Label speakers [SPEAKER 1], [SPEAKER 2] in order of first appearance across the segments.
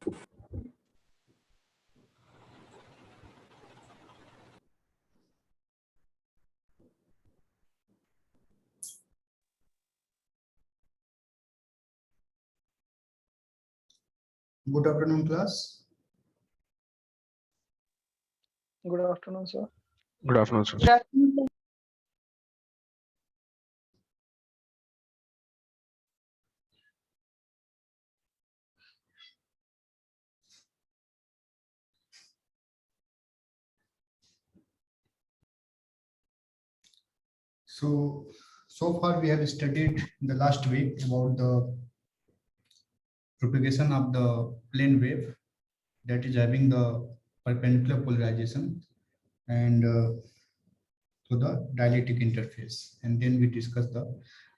[SPEAKER 1] Good afternoon, class.
[SPEAKER 2] Good afternoon, sir.
[SPEAKER 3] Good afternoon, sir.
[SPEAKER 1] So far we have studied in the last week about the propagation of the plane wave that is having the perpendicular polarization and to the dielectric interface. And then we discuss the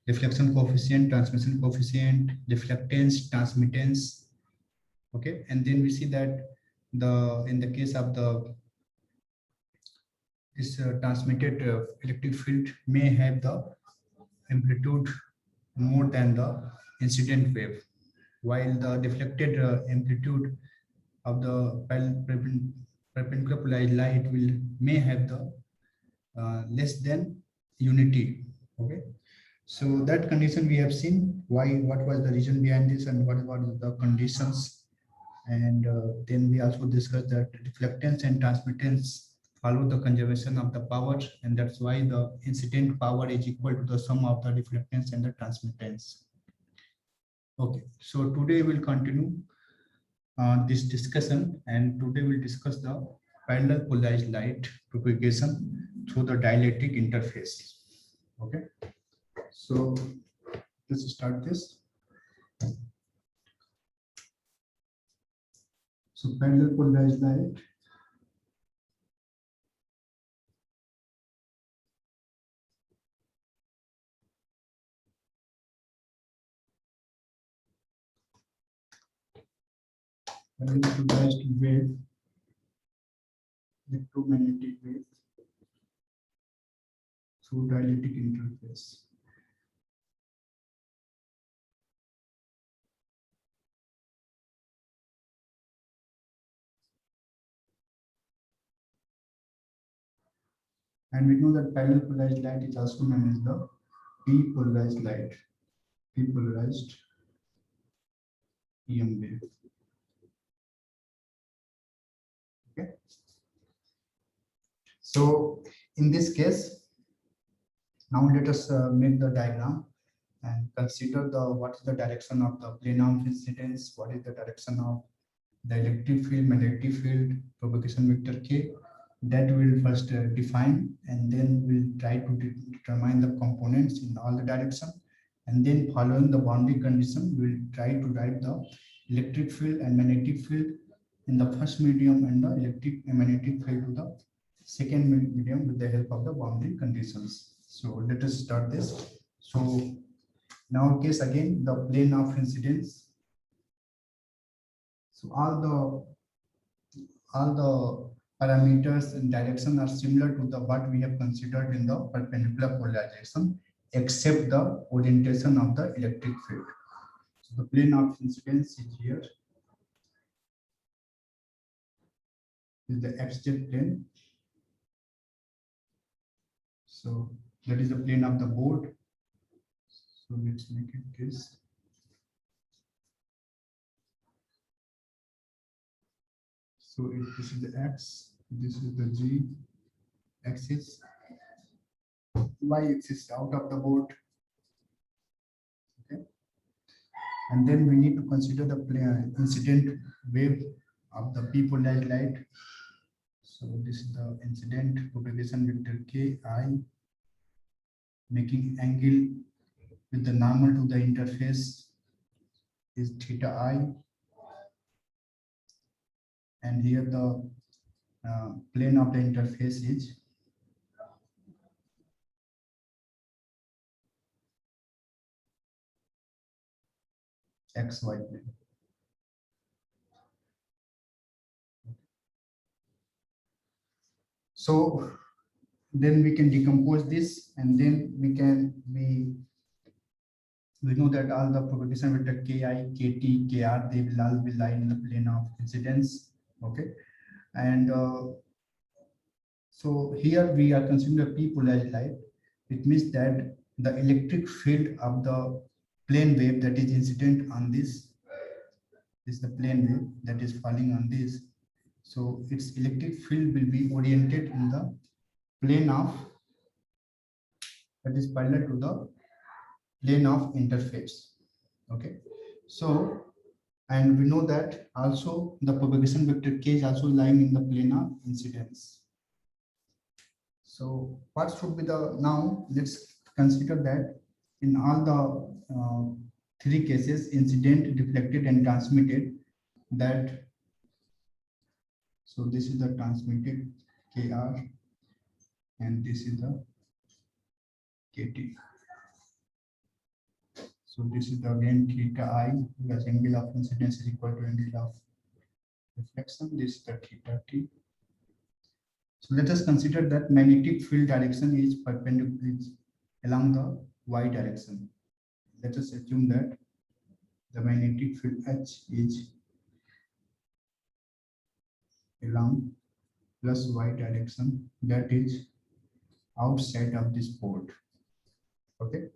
[SPEAKER 1] reflection coefficient, transmission coefficient, reflectance, transmittance. Okay, and then we see that in the case of the this transmitted electric field may have the amplitude more than the incident wave, while the deflected amplitude of the perpendicular polarized light may have the less than unity. Okay, so that condition we have seen. What was the reason behind this, and what were the conditions? And then we also discussed that reflectance and transmittance follow the conservation of the power, and that's why the incident power is equal to the sum of the reflectance and the transmittance. Okay, so today we'll continue this discussion, and today we'll discuss the parallel polarized light propagation through the dielectric interface. Okay, so let's start this. So parallel polarized light polarized wave, electromagnetic wave through dielectric interface. And we know that parallel polarized light is also known as the p-polarized light, p-polarized EM wave. Okay. So in this case, now let us make the diagram and consider what is the direction of the plane of incidence, what is the direction of the electric field, magnetic field, propagation vector k. That we'll first define, and then we'll try to determine the components in all the direction, and then following the boundary condition, we'll try to write the electric field and magnetic field in the first medium and the electric and magnetic field to the second medium with the help of the boundary conditions. So let us start this. So in our case, again, the plane of incidence. So all the parameters and direction are similar to the what we have considered in the perpendicular polarization, except the orientation of the electric field. So the plane of incidence is here. Is the xz plane. So that is the plane of the board. So let's make it this. So this is the x, this is the z axis, y axis out of the board. Okay, and then we need to consider the incident wave of the p-polarized light. So this is the incident propagation vector ki, making angle with the normal to the interface is theta I, and here the plane of the interface is xy plane. So then we can decompose this, and then we we know that all the propagation vector ki, kt, kr, they will all be lying in the plane of incidence. Okay, and so here we are considering the p polarized light. It means that the electric field of the plane wave that is incident on this is the plane wave that is falling on this. So its electric field will be oriented in the plane of that is parallel to the plane of interface. Okay, so and we know that also the propagation vector k is also lying in the plane of incidence. So what should be the, now let's consider that in all the three cases, incident, reflected and transmitted, that so this is the transmitted kr and this is the kt. So this is the again theta I, because angle of incidence is equal to angle of reflection. This is the theta t. So let us consider that magnetic field direction is perpendicular along the y direction. Let us assume that the magnetic field H is along plus y direction, that is outside of this port. Okay.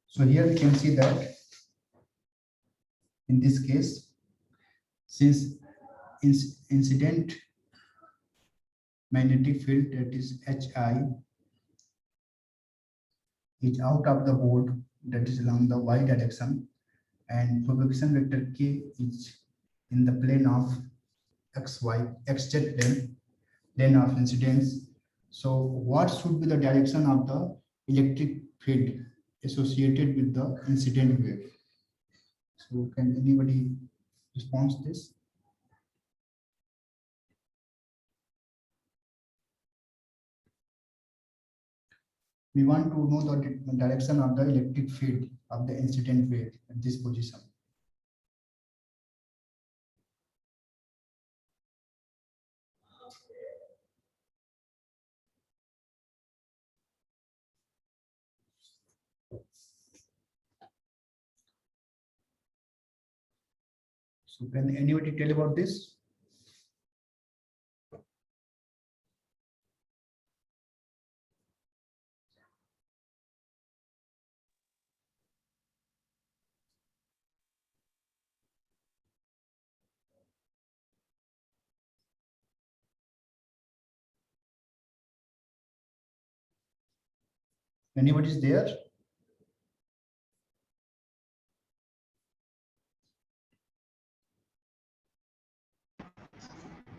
[SPEAKER 1] So here we can see that in this case, since incident magnetic field, that is Hi, is out of the board, that is along the y direction, and propagation vector k is in the plane of xz plane of incidence. So what should be the direction of the electric field associated with the incident wave? So can anybody respond to this? We want to know the direction of the electric field of the incident wave at this position. So can anybody tell about this? Anybody is there?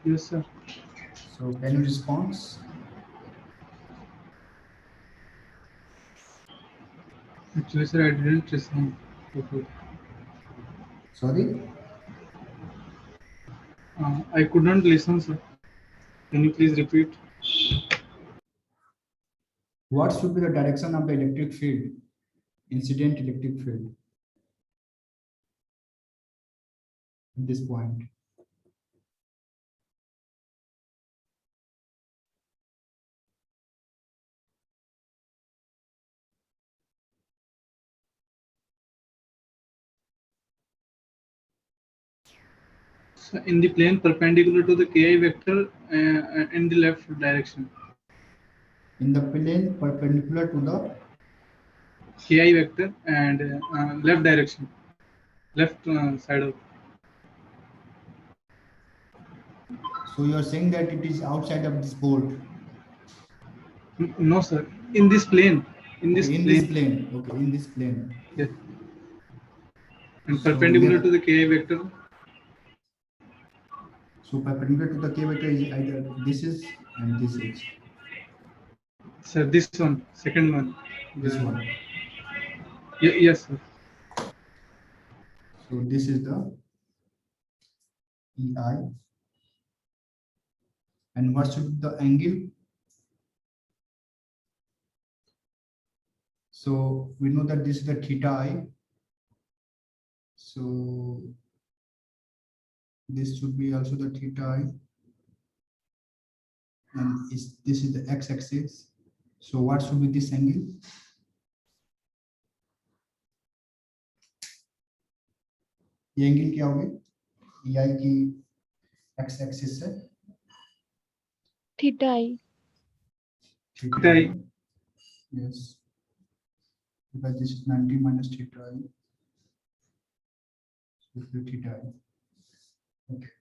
[SPEAKER 3] Yes, sir.
[SPEAKER 1] So can you respond?
[SPEAKER 3] Actually, sir, I didn't listen before.
[SPEAKER 1] Sorry?
[SPEAKER 3] I couldn't listen, sir. Can you please repeat?
[SPEAKER 1] What should be the direction of the electric field, incident electric field at this point?
[SPEAKER 3] So in the plane perpendicular to the ki vector in the left direction.
[SPEAKER 1] In the plane perpendicular to the,
[SPEAKER 3] Ki vector and left direction, left side of.
[SPEAKER 1] so you are saying that it is outside of this board.
[SPEAKER 3] No, sir. In this plane. In this
[SPEAKER 1] Okay, in
[SPEAKER 3] plane.
[SPEAKER 1] this plane. Okay, in this plane.
[SPEAKER 3] Yeah. And
[SPEAKER 1] So
[SPEAKER 3] perpendicular
[SPEAKER 1] left,
[SPEAKER 3] to the ki vector.
[SPEAKER 1] so perpendicular to the k vector is either this is and this is
[SPEAKER 3] Sir, this one, second one.
[SPEAKER 1] this one.
[SPEAKER 3] Yes, sir.
[SPEAKER 1] So this is the EI. And what should be the angle? So we know that this is the theta I. So This should be also the theta I, and this is the x-axis. So what should be this angle? ये angle क्या होगी? EI की x-axis से
[SPEAKER 2] Theta I.
[SPEAKER 3] Theta I.
[SPEAKER 1] Yes, because this is 90 minus theta I. So this is theta I. Okay.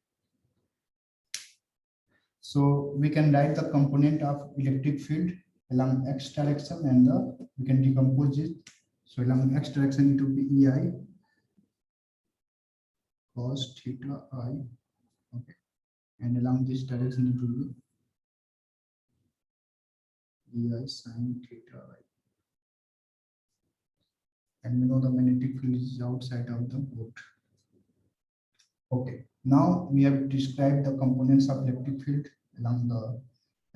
[SPEAKER 1] So we can write the component of electric field along x direction, and we can decompose it. So along x direction it will be EI cos theta I, okay, and along this direction it will be EI sin theta I. And we know the magnetic field is outside of the boat. Okay, now we have described the components of electric field along the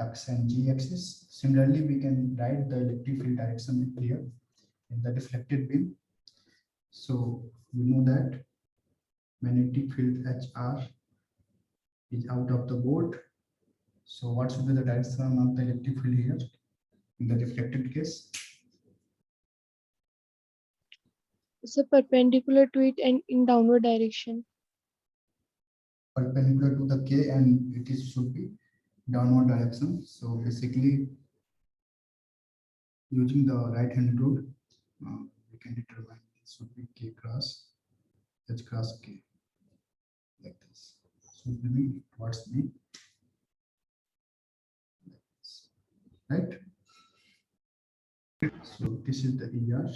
[SPEAKER 1] x and g axis. Similarly, we can write the electric field direction here in the deflected beam. So we know that magnetic field HR is out of the board. So what should be the direction of the electric field here in the deflected case?
[SPEAKER 2] So perpendicular to it and in downward direction.
[SPEAKER 1] Perpendicular to the K, and it is should be downward direction. So basically, using the right hand rule, we can determine this should be K cross H cross K, like this. So it will be towards me, like this, right? So this is the ER.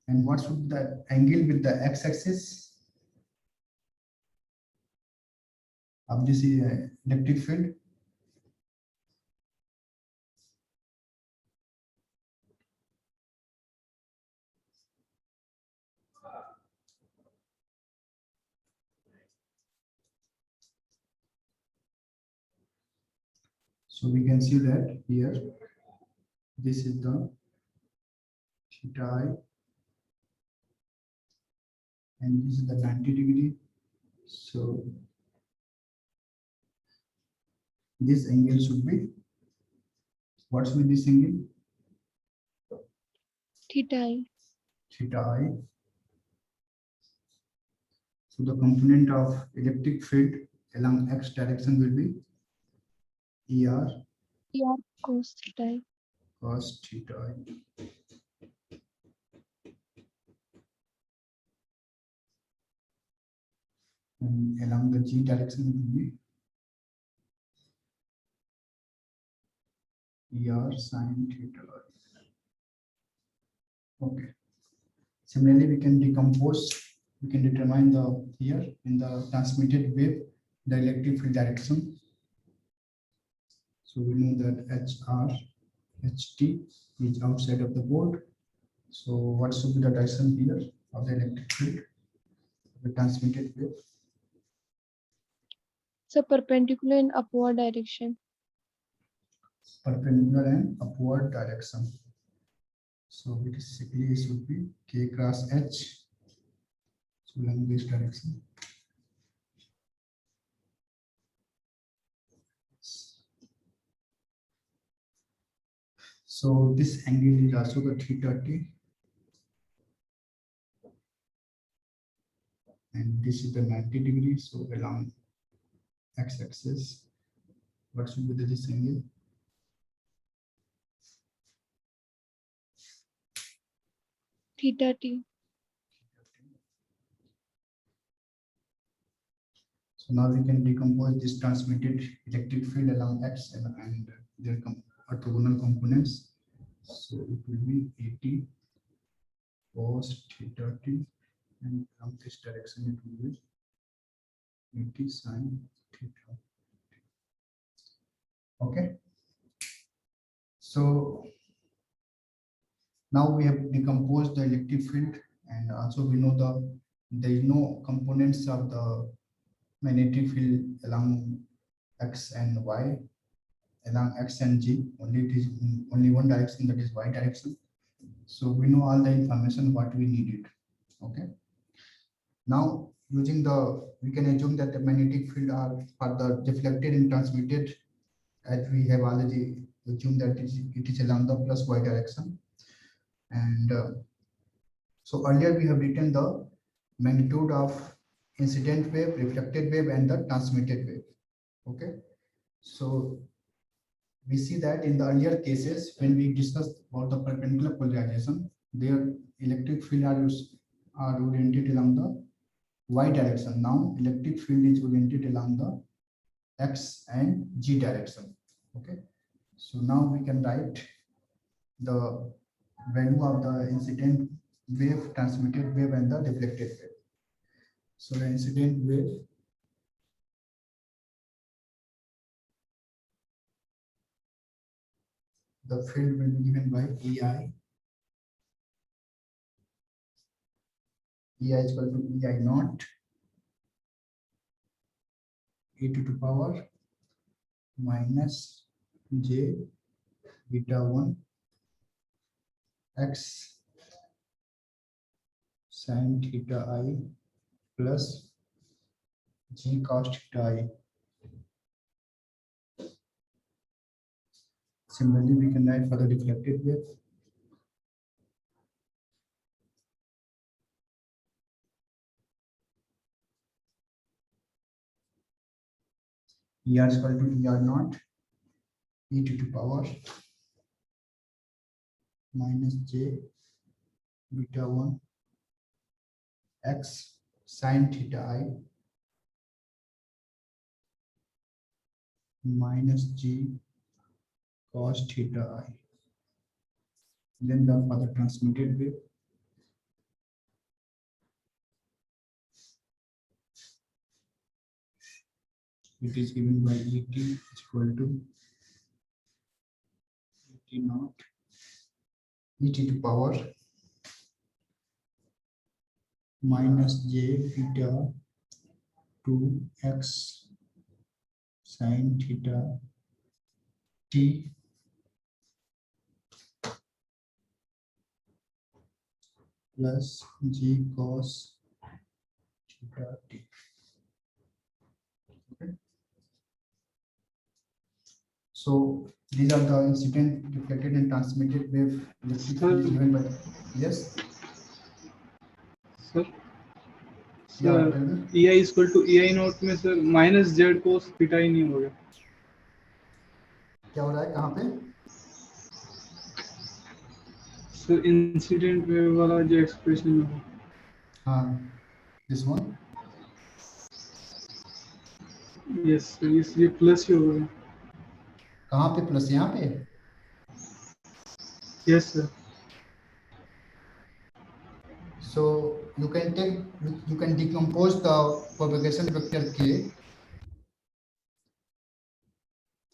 [SPEAKER 1] And what should be the angle with the x-axis of this electric field? So we can see that here, this is the theta I, and this is the 90°. So this angle should be, what should be this angle?
[SPEAKER 2] Theta I.
[SPEAKER 1] Theta I. So the component of electric field along x direction will be ER
[SPEAKER 2] ER cos theta I.
[SPEAKER 1] cos theta I. And along the g direction it will be ER sin theta I. Okay. Similarly, we can determine the here in the transmitted wave the electric field direction. So we know that HR, HT is outside of the board. So what should be the direction here of the electric field, the transmitted wave?
[SPEAKER 2] So perpendicular in upward direction.
[SPEAKER 1] Perpendicular and upward direction. So basically it should be K cross H. So along this direction. So this angle is also the theta T. And this is the 90°. So along x-axis, what should be this angle?
[SPEAKER 2] Theta T.
[SPEAKER 1] So now we can decompose this transmitted electric field along x and their orthogonal components. So it will be 80 cos theta T, and along this direction it will be 80 sin theta. Okay. So now we have decomposed the electric field, and also we know there is no components of the magnetic field along x and y, along x and g. Only it is in only one direction, that is y direction. So we know all the information what we needed. Okay. Now using we can assume that the magnetic field are the deflected and transmitted, as we have already assumed that it is along the plus y direction. And so earlier we have written the magnitude of incident wave, reflected wave, and the transmitted wave. Okay, so we see that in the earlier cases when we discussed about the perpendicular polarization, their electric field are oriented along the y direction. Now electric field is oriented along the x and g direction. Okay, so now we can write the value of the incident wave, transmitted wave, and the deflected wave. So the incident wave the field will be given by EI. EI is equal to EI naught e to the power minus j beta 1 x sin theta I plus g cos theta I. Similarly, we can write for the deflected wave. ER is equal to ER naught e to the power minus j beta 1 x sin theta I minus g cos theta I. Then for the transmitted wave, it is given by ET is equal to ET naught e to the power minus j beta 2 x sin theta t plus g cos theta t. Okay. So these are the incident, reflected, and transmitted wave electric field is given by. Yes.
[SPEAKER 3] Sir
[SPEAKER 1] Yeah.
[SPEAKER 3] Sir
[SPEAKER 1] Tell me.
[SPEAKER 3] EI is equal to EI naught में sir minus Z cos theta ही नहीं हो गया.
[SPEAKER 1] क्या हो रहा है कहाँ पे?
[SPEAKER 3] सर इंसिडेंट वेव वाला जो एक्सप्रेशन है
[SPEAKER 1] हाँ. This one.
[SPEAKER 3] यस सर इसलिए प्लस ही हो गया.
[SPEAKER 1] कहाँ पे प्लस? यहाँ पे.
[SPEAKER 3] Yes sir.
[SPEAKER 1] So you can decompose the propagation vector k.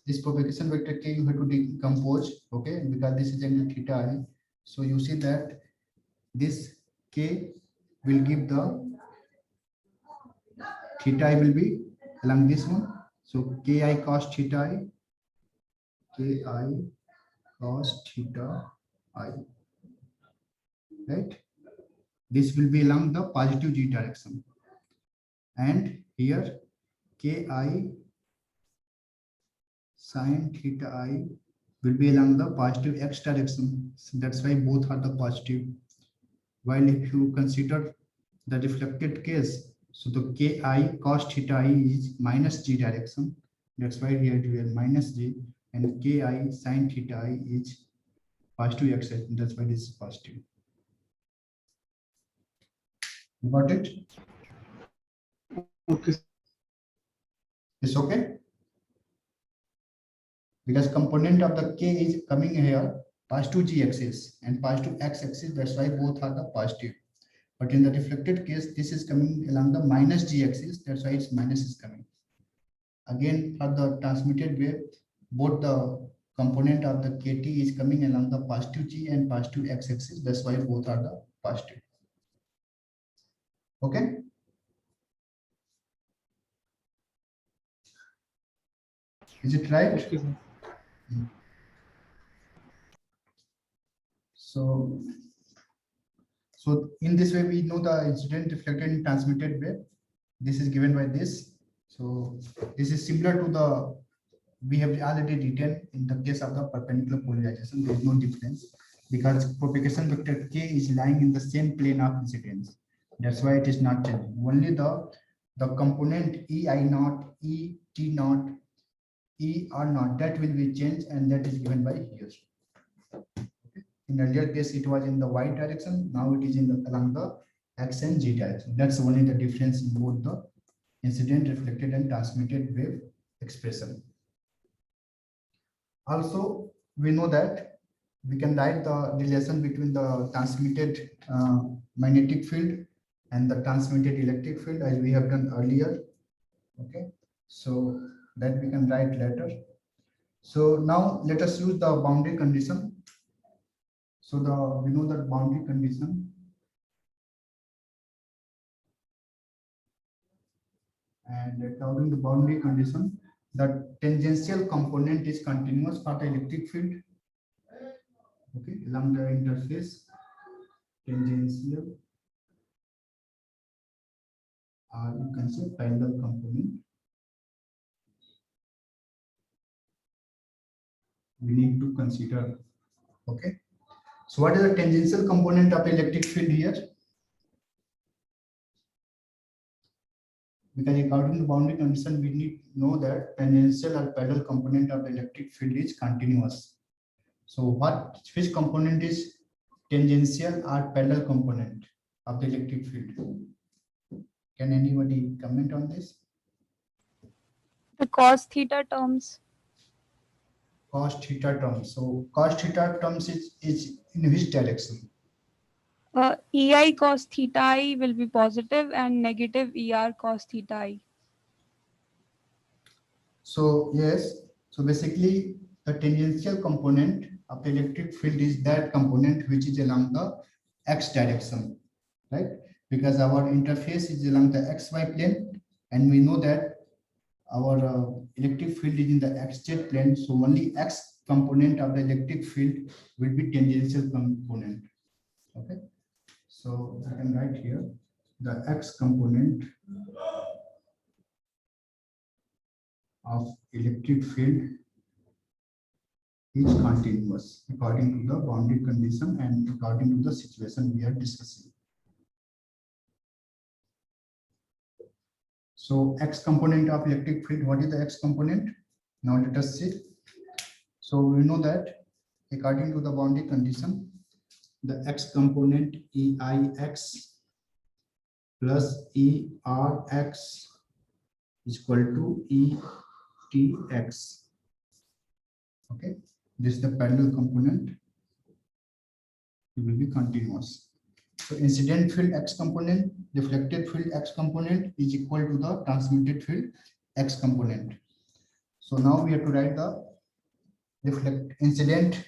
[SPEAKER 1] This propagation vector k you have to decompose, okay, because this is angle theta I. So you see that this k will give the theta I will be along this one. So ki cos theta I, ki cos theta I, right? This will be along the positive g direction, and here ki sin theta I will be along the positive x direction. So that's why both are the positive. While if you consider the reflected case, so the ki cos theta I is minus g direction. That's why here you have minus g, and ki sin theta I is positive x direction. That's why this is positive. Got it?
[SPEAKER 3] Okay.
[SPEAKER 1] It's okay? Because component of the k is coming here positive g axis and positive x axis. That's why both are the positive. But in the reflected case, this is coming along the minus g axis. That's why its minus is coming. Again, for the transmitted wave, both the component of the kt is coming along the positive g and positive x axis. That's why both are the positive. Okay. Is it right?
[SPEAKER 3] Okay, sir.
[SPEAKER 1] So So in this way, we know the incident reflected in transmitted wave. This is given by this. So this is similar to the, we have already written in the case of the perpendicular polarization, there is no difference because propagation vector k is lying in the same plane of incidence. That's why it is not changing. Only the component ei naught, e t naught, e r naught, that will be changed, and that is given by here. In earlier case, it was in the y direction. Now it is in the along the x and g direction. That's only the difference in both the incident, reflected, and transmitted wave expression. Also, we know that we can write the relation between the transmitted magnetic field and the transmitted electric field as we have done earlier. Okay, so that we can write later. So now let us use the boundary condition. So we know that boundary condition, and according to the boundary condition, the tangential component is continuous for the electric field. Okay, along the interface, tangential, or you can say parallel component. We need to consider. Okay, so what is the tangential component of electric field here? Because according to boundary condition, we need to know that tangential or parallel component of the electric field is continuous. So which component is tangential or parallel component of the electric field? Can anybody comment on this?
[SPEAKER 4] The cos theta terms.
[SPEAKER 1] Cos theta terms. So cos theta terms is in which direction?
[SPEAKER 4] EI cos theta I will be positive and negative ER cos theta I.
[SPEAKER 1] So yes, so basically the tangential component of the electric field is that component which is along the x direction, right? Because our interface is along the xy plane, and we know that our electric field is in the xz plane, so only x component of the electric field will be tangential component. Okay, so I can write here the x component of electric field is continuous according to the boundary condition and according to the situation we are discussing. So x component of electric field, what is the x component? Now let us see. So we know that according to the boundary condition, the x component EIX plus ERX is equal to ETX. Okay, this is the parallel component. It will be continuous. So incident field x component, reflected field x component is equal to the transmitted field x component. So now we have to write the incident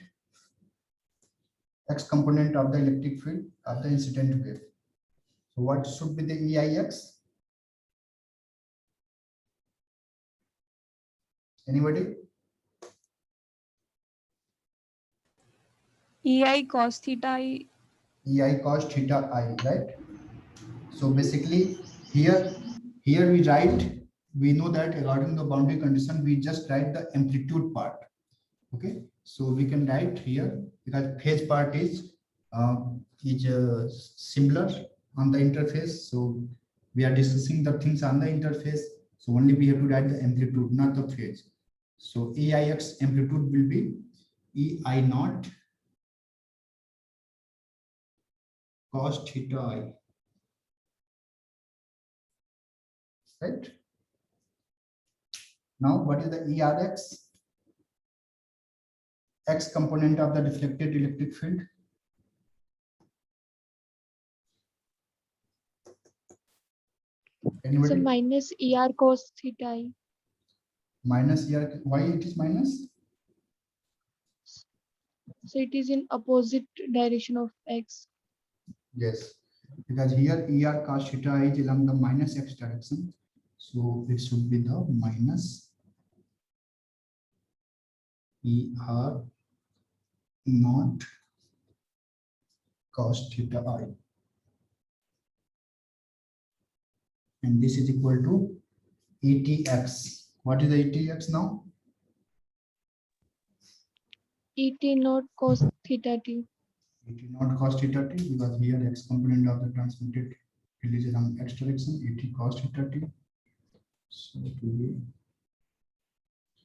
[SPEAKER 1] x component of the electric field of the incident wave. So what should be the EIX? Anybody?
[SPEAKER 4] EI cos theta I.
[SPEAKER 1] EI cos theta I, right? So basically here we write, we know that according to the boundary condition, we just write the amplitude part. Okay, so we can write here because phase part is similar on the interface. So we are discussing the things on the interface. So only we have to write the amplitude, not the phase. So EIX amplitude will be EI naught cos theta I. Right? Now, what is the ERX? X component of the reflected electric field.
[SPEAKER 2] So
[SPEAKER 1] Anybody?
[SPEAKER 2] minus ER cos theta I.
[SPEAKER 1] Minus ER. Why it is minus?
[SPEAKER 2] So it is in opposite direction of x.
[SPEAKER 1] Yes, because here ER cos theta is along the minus x direction. So it should be the minus ER naught cos theta I. and this is equal to ETX. What is the ETX now?
[SPEAKER 2] Et not cos theta t.
[SPEAKER 1] ET not cos theta t, because here x component of the transmitted field is along x direction, ET cos theta t. So it will be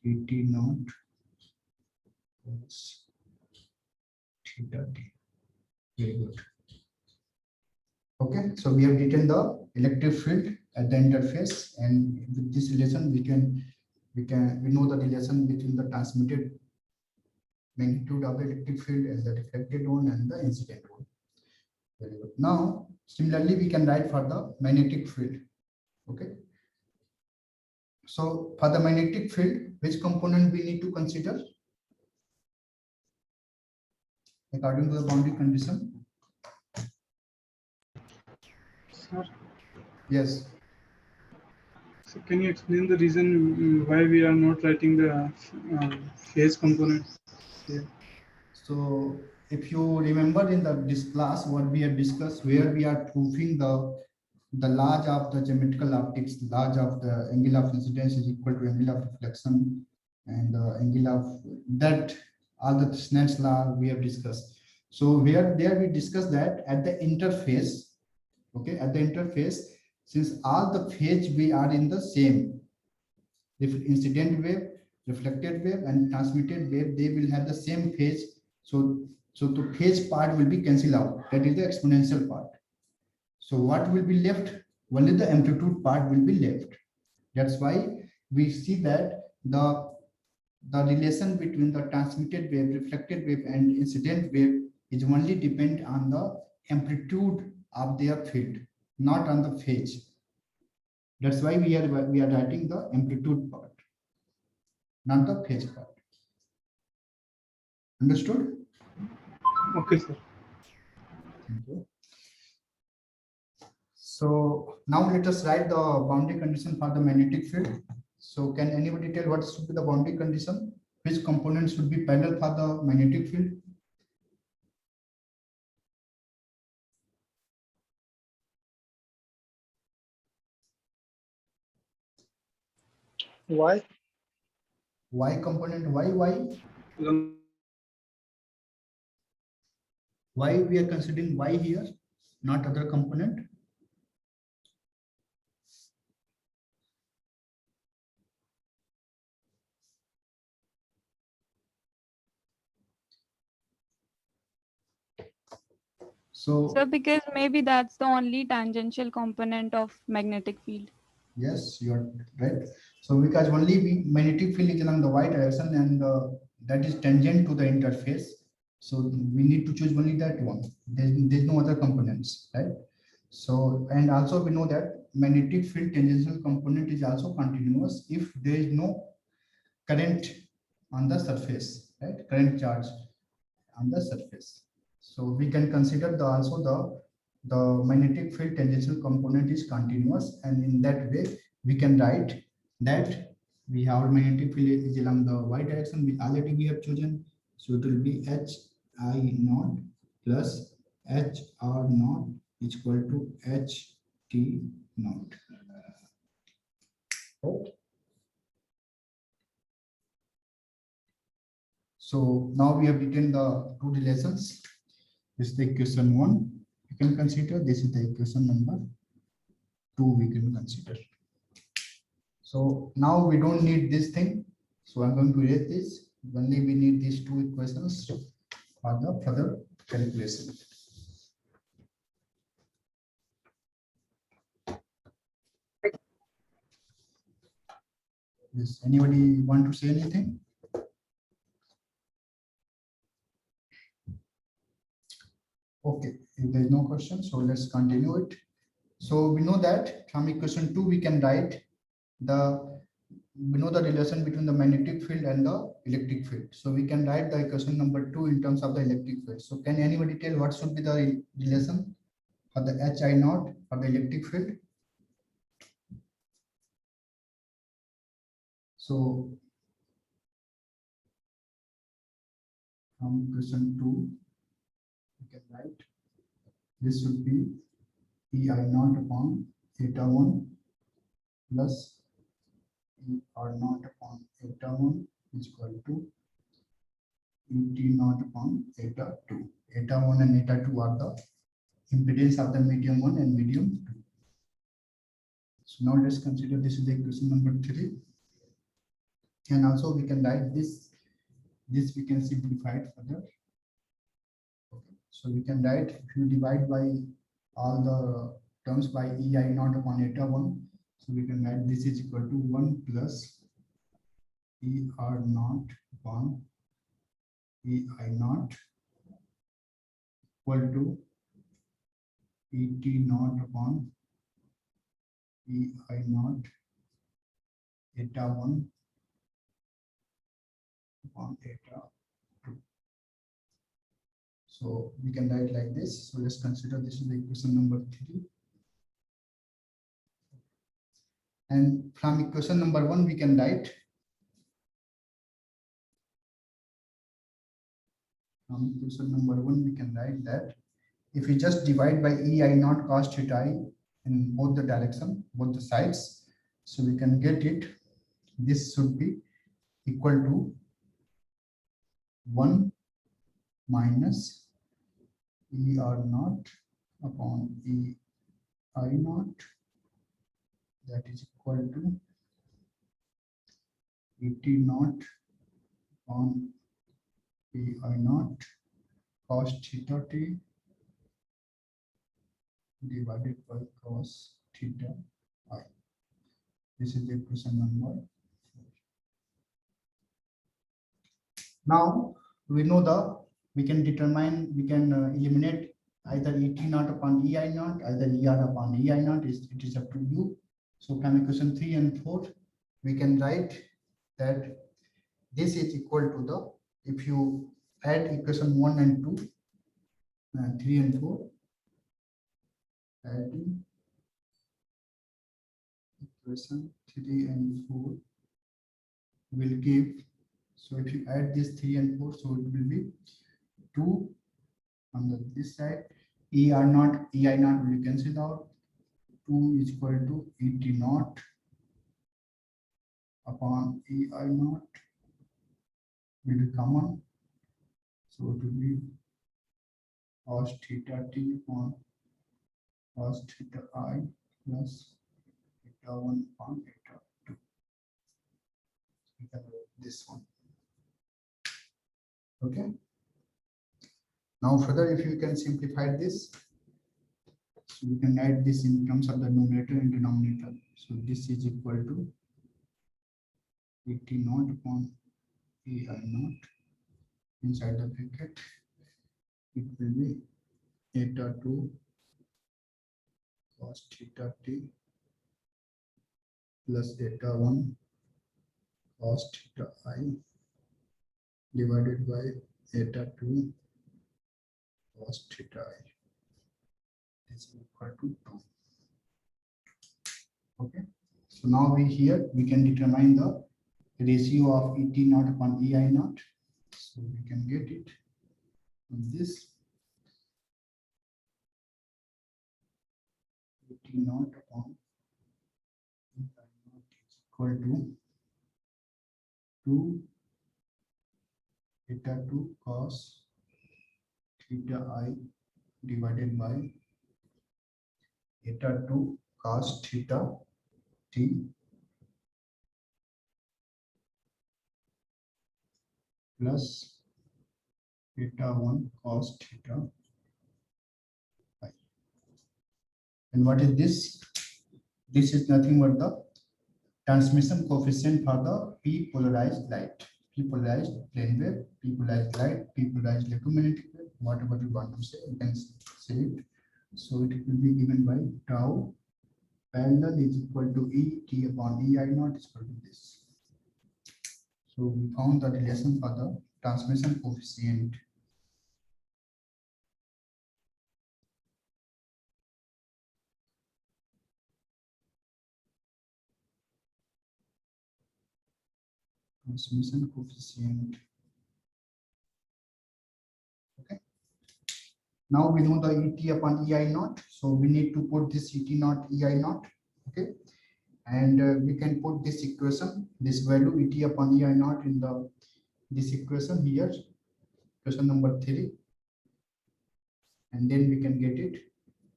[SPEAKER 1] ET not cos theta t. Very good. Okay, so we have written the electric field at the interface, and with this relation we know the relation between the transmitted magnitude of the electric field and the reflected one and the incident one. Very good. Now, similarly, we can write for the magnetic field. Okay. So for the magnetic field, which component we need to consider according to the boundary condition?
[SPEAKER 3] Sir,
[SPEAKER 1] Yes.
[SPEAKER 3] so can you explain the reason why we are not writing the phase component here?
[SPEAKER 1] So if you remember in this class, what we have discussed, where we are proving the large of the geometrical optics, the large of the angle of incidence is equal to angle of reflection, and the angle of that, all the Snell's law we have discussed. So there we discussed that at the interface, okay, at the interface, since all the phase we are in the same, if incident wave, reflected wave, and transmitted wave, they will have the same phase. So the phase part will be cancelled out. That is the exponential part. So what will be left? Only the amplitude part will be left. That's why we see that the relation between the transmitted wave, reflected wave, and incident wave is only depend on the amplitude of their field, not on the phase. That's why we are writing the amplitude part, not the phase part. Understood?
[SPEAKER 3] Okay, sir.
[SPEAKER 1] Thank you. So now let us write the boundary condition for the magnetic field. So can anybody tell what should be the boundary condition? Which component should be parallel for the magnetic field?
[SPEAKER 5] Why?
[SPEAKER 1] Y component, why? Why we are considering Y here, not other component? So
[SPEAKER 4] because maybe that's the only tangential component of magnetic field.
[SPEAKER 1] yes, you are right. So because only magnetic field is along the Y direction, and that is tangent to the interface. So we need to choose only that one. There's no other components, right? So, and also we know that magnetic field tangential component is also continuous if there is no current on the surface, right? Current charge on the surface. So we can consider also the magnetic field tangential component is continuous, and in that way we can write that we have magnetic field is along the Y direction, which already we have chosen. So it will be HI naught plus HR naught is equal to HT naught. Right? So now we have written the two relations. This is the equation 1. You can consider this is the equation number 2. We can consider. So now we don't need this thing. So I'm going to erase this. Only we need these two equations for the further calculation. Yes. Anybody want to say anything? Okay, if there is no question, so let's continue it. So we know that from equation 2 we can write we know the relation between the magnetic field and the electric field. So we can write the equation number 2 in terms of the electric field. So can anybody tell what should be the relation for the HI naught for the electric field? So from equation 2 we can write this should be EI naught upon eta 1 plus E R naught upon eta 1 is equal to Et naught upon eta 2. Eta 1 and eta 2 are the impedance of the medium 1 and medium 2. So now let's consider this is the equation number 3. And also we can write this we can simplify it further. Okay. So we can write, if you divide by all the terms by Ei naught upon eta 1, so we can write this is equal to 1 plus Er naught upon Ei naught equal to Et naught upon Ei naught eta 1 upon eta 2. So we can write like this. So let's consider this is the equation number 3. And from equation number 1, we can write that if we just divide by Ei naught cos theta I in both the direction, both the sides, so we can get it. This should be equal to 1 minus Er naught upon Ei naught, that is equal to Et naught upon Ei naught cos theta t divided by cos theta I. This is the equation number 4. Now we know we can eliminate either Et naught upon Ei naught, either Er upon Ei naught. It is up to you. So from equation 3 and 4, we can write that this is equal to the, if you add equation 1 and 2, 3 and 4, adding equation 3 and 4 will give, so if you add this 3 and 4, so it will be 2 on this side. Ei naught will be cancelled out. 2 is equal to Et naught upon Ei naught will be common. So it will be cos theta t upon cos theta I plus eta 1 upon eta 2. We can write this one. Okay. Now further, if you can simplify this, so we can write this in terms of the numerator and denominator. So this is equal to Et naught upon Ei naught. Inside the bracket, it will be eta 2 cos theta t plus eta 1 cos theta I divided by eta 2 cos theta I. This is equal to 2. Okay. So now we can determine the ratio of Et naught upon Ei naught. So we can get it from this. Et naught upon Ei naught is equal to 2 eta 2 cos theta I divided by eta 2 cos theta t plus eta 1 cos theta I. And what is this? This is nothing but the transmission coefficient for the p polarized light, p polarized plane wave, p polarized light, p polarized electromagnetic wave, whatever you want to say, you can say it. So it will be given by tau parallel is equal to E t upon Ei naught is equal to this. So we found the relation for the transmission coefficient. Transmission coefficient. Okay. Now we know the Et upon Ei naught. So we need to put this Et naught, Ei naught. Okay. And we can put this equation, this value Et upon Ei naught in the this equation here, equation number 3, and then we can get it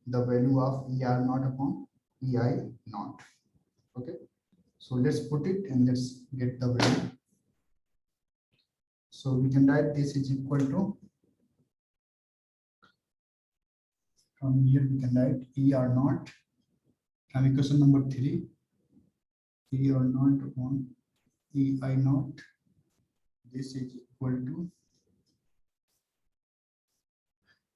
[SPEAKER 1] the value of Er naught upon Ei naught. Okay, so let's put it and let's get the value. So we can write this is equal to, from here we can write Er naught from equation number 3, Er naught upon Ei naught. This is equal to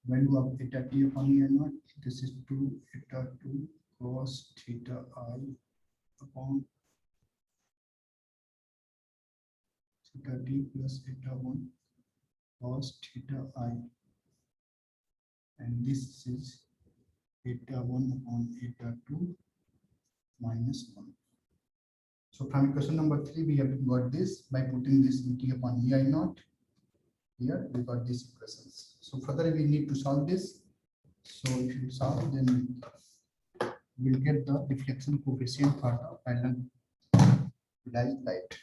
[SPEAKER 1] value of eta t upon Ei naught. This is 2 eta 2 cos theta I upon theta t plus eta 1 cos theta I, and this is eta 1 upon eta 2 minus 1. So from equation number 3 we have got this by putting this Et upon Ei naught. Here we got these equations. So further we need to solve this. So if you solve, then we'll get the deflection coefficient for the parallel polarized light.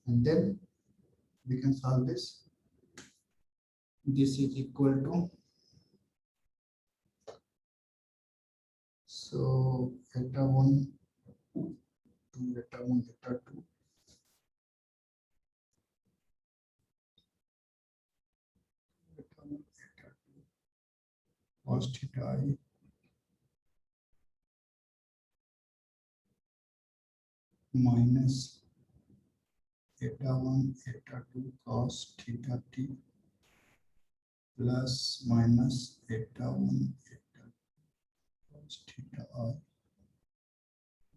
[SPEAKER 1] And then we can solve this. This is equal to, so eta 1 to eta 1 eta 2 cos theta I minus eta 1 eta 2 cos theta t plus minus eta 1 eta 2 cos theta I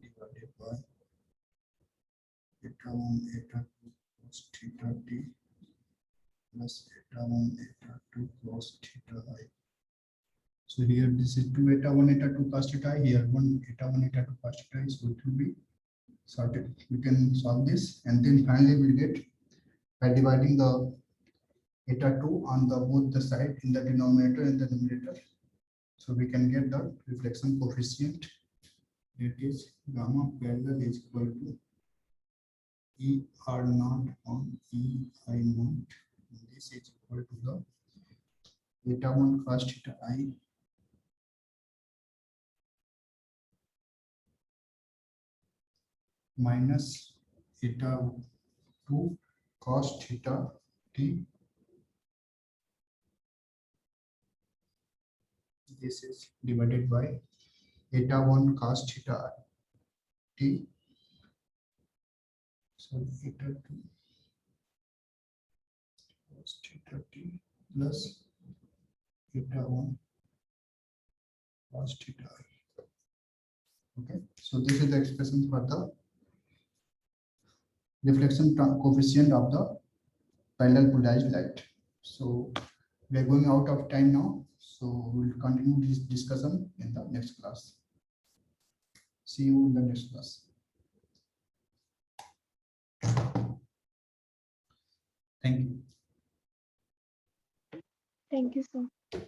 [SPEAKER 1] divided by eta 1 eta 2 cos theta t plus eta 1 eta 2 cos theta I. So here this is 2 eta 1 eta 2 cos theta I, here 1 eta 1 eta 2 cos theta I, so it will be sorted. We can solve this, and then finally we'll get by dividing the eta 2 on the both the side in the denominator and the numerator. So we can get the reflection coefficient, that is gamma parallel is equal to Er naught on Ei naught. This is equal to the eta 1 cos theta I minus eta 2 cos theta t. This is divided by eta 1 cos theta t. So eta 2 cos theta t plus eta 1 cos theta I. Okay, so this is the expression for the reflection coefficient of the parallel polarized light. So we are going out of time now, so we will continue this discussion in the next class. See you in the next class. Thank you.
[SPEAKER 2] Thank you, sir.